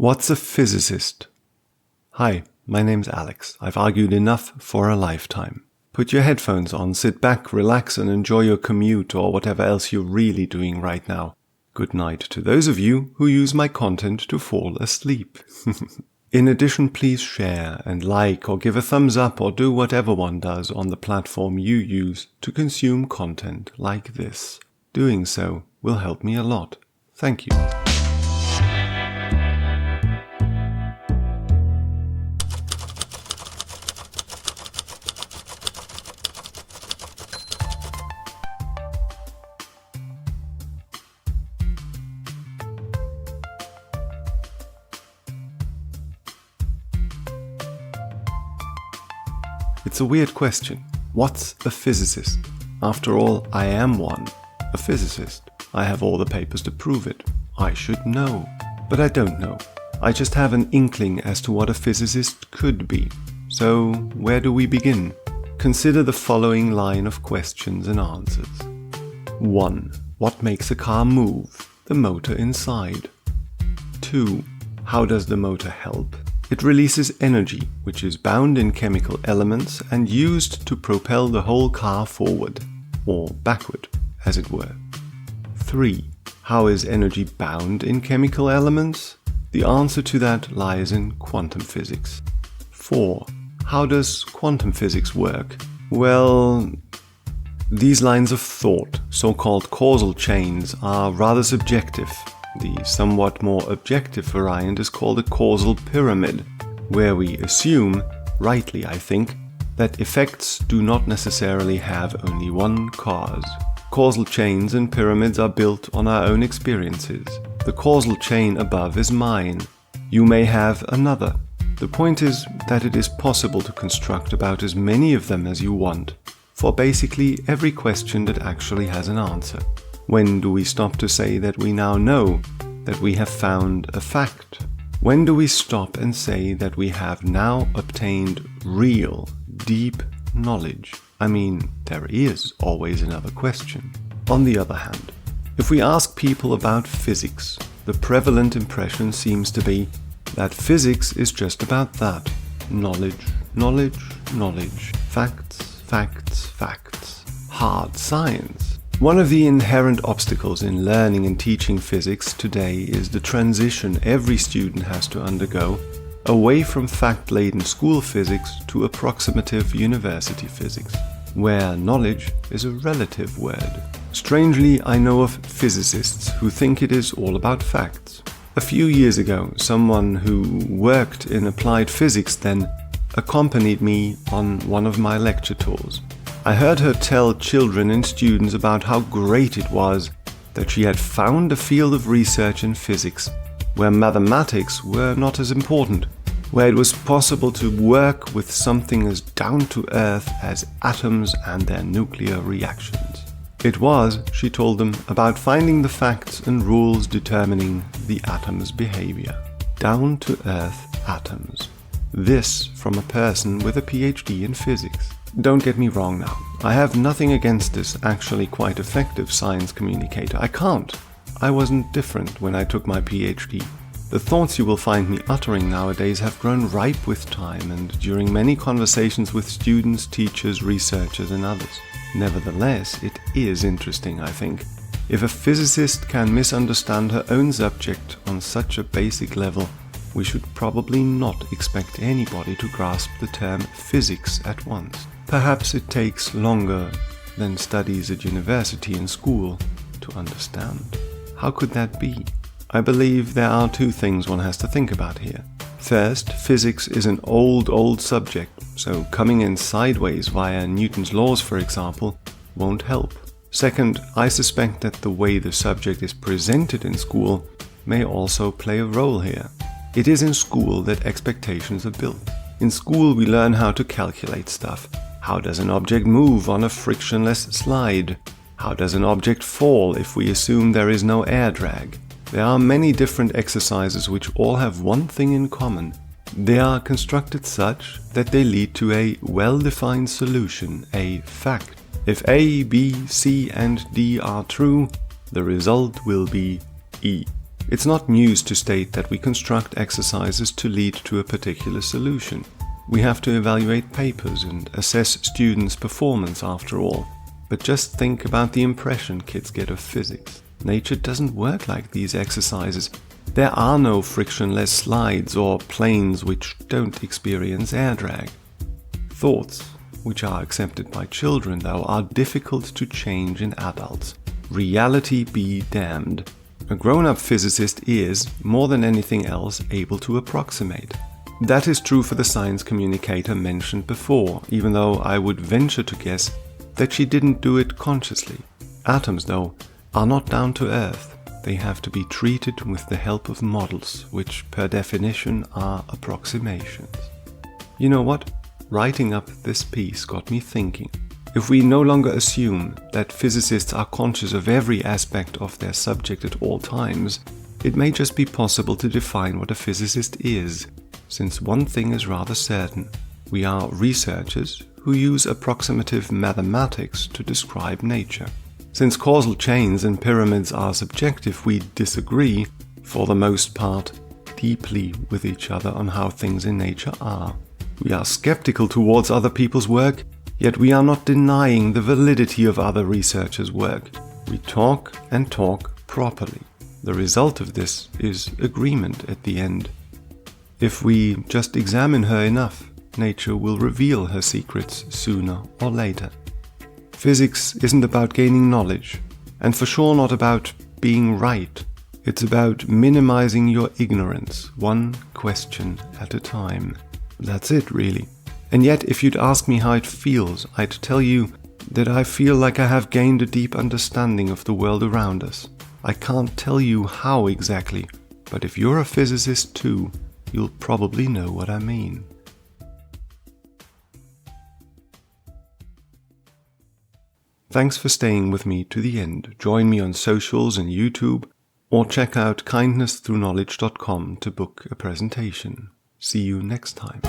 What's a physicist? Hi, my name's Alex. I've argued enough for a lifetime. Put your headphones on, sit back, relax, and enjoy your commute or whatever else you're really doing right now. Good night to those of you who use my content to fall asleep. In addition, please share and like or give a thumbs up or do whatever one does on the platform you use to consume content like this. Doing so will help me a lot. Thank you. It's a weird question. What's a physicist? After all, I am one. A physicist. I have all the papers to prove it. I should know. But I don't know. I just have an inkling as to what a physicist could be. So, where do we begin? Consider the following line of questions and answers. 1. What makes a car move? The motor inside. 2. How does the motor help? It releases energy, which is bound in chemical elements and used to propel the whole car forward, or backward, as it were. 3. How is energy bound in chemical elements? The answer to that lies in quantum physics. 4. How does quantum physics work? Well, these lines of thought, so-called causal chains, are rather subjective. The somewhat more objective variant is called a causal pyramid, where we assume, rightly I think, that effects do not necessarily have only one cause. Causal chains and pyramids are built on our own experiences. The causal chain above is mine. You may have another. The point is that it is possible to construct about as many of them as you want, for basically every question that actually has an answer. When do we stop to say that we now know, that we have found a fact? When do we stop and say that we have now obtained real, deep knowledge? I mean, there is always another question. On the other hand, if we ask people about physics, the prevalent impression seems to be that physics is just about that. Knowledge, knowledge, knowledge. Facts, facts, facts. Hard science. One of the inherent obstacles in learning and teaching physics today is the transition every student has to undergo away from fact-laden school physics to approximative university physics, where knowledge is a relative word. Strangely, I know of physicists who think it is all about facts. A few years ago, someone who worked in applied physics then accompanied me on one of my lecture tours. I heard her tell children and students about how great it was that she had found a field of research in physics where mathematics were not as important, where it was possible to work with something as down-to-earth as atoms and their nuclear reactions. It was, she told them, about finding the facts and rules determining the atom's behavior. Down-to-earth atoms. This from a person with a PhD in physics. Don't get me wrong now. I have nothing against this actually quite effective science communicator. I can't. I wasn't different when I took my PhD. The thoughts you will find me uttering nowadays have grown ripe with time and during many conversations with students, teachers, researchers and others. Nevertheless, it is interesting, I think. If a physicist can misunderstand her own subject on such a basic level, we should probably not expect anybody to grasp the term physics at once. Perhaps it takes longer than studies at university and school to understand. How could that be? I believe there are two things one has to think about here. First, physics is an old subject, so coming in sideways via Newton's laws, for example, won't help. Second, I suspect that the way the subject is presented in school may also play a role here. It is in school that expectations are built. In school we learn how to calculate stuff. How does an object move on a frictionless slide? How does an object fall if we assume there is no air drag? There are many different exercises which all have one thing in common. They are constructed such that they lead to a well-defined solution, a fact. If A, B, C and D are true, the result will be E. It's not news to state that we construct exercises to lead to a particular solution. We have to evaluate papers and assess students' performance after all. But just think about the impression kids get of physics. Nature doesn't work like these exercises. There are no frictionless slides or planes which don't experience air drag. Thoughts, which are accepted by children though, are difficult to change in adults. Reality be damned. A grown-up physicist is, more than anything else, able to approximate. That is true for the science communicator mentioned before, even though I would venture to guess that she didn't do it consciously. Atoms, though, are not down to earth. They have to be treated with the help of models, which per definition are approximations. You know what? Writing up this piece got me thinking. If we no longer assume that physicists are conscious of every aspect of their subject at all times, it may just be possible to define what a physicist is, since one thing is rather certain. We are researchers who use approximative mathematics to describe nature. Since causal chains and pyramids are subjective, we disagree, for the most part, deeply with each other on how things in nature are. We are skeptical towards other people's work, yet we are not denying the validity of other researchers' work. We talk and talk properly. The result of this is agreement at the end. If we just examine her enough, nature will reveal her secrets sooner or later. Physics isn't about gaining knowledge, and for sure not about being right. It's about minimizing your ignorance, one question at a time. That's it, really. And yet, if you'd ask me how it feels, I'd tell you that I feel like I have gained a deep understanding of the world around us. I can't tell you how exactly, but if you're a physicist too, you'll probably know what I mean. Thanks for staying with me to the end. Join me on socials and YouTube, or check out kindnessthrough knowledge.com to book a presentation. See you next time.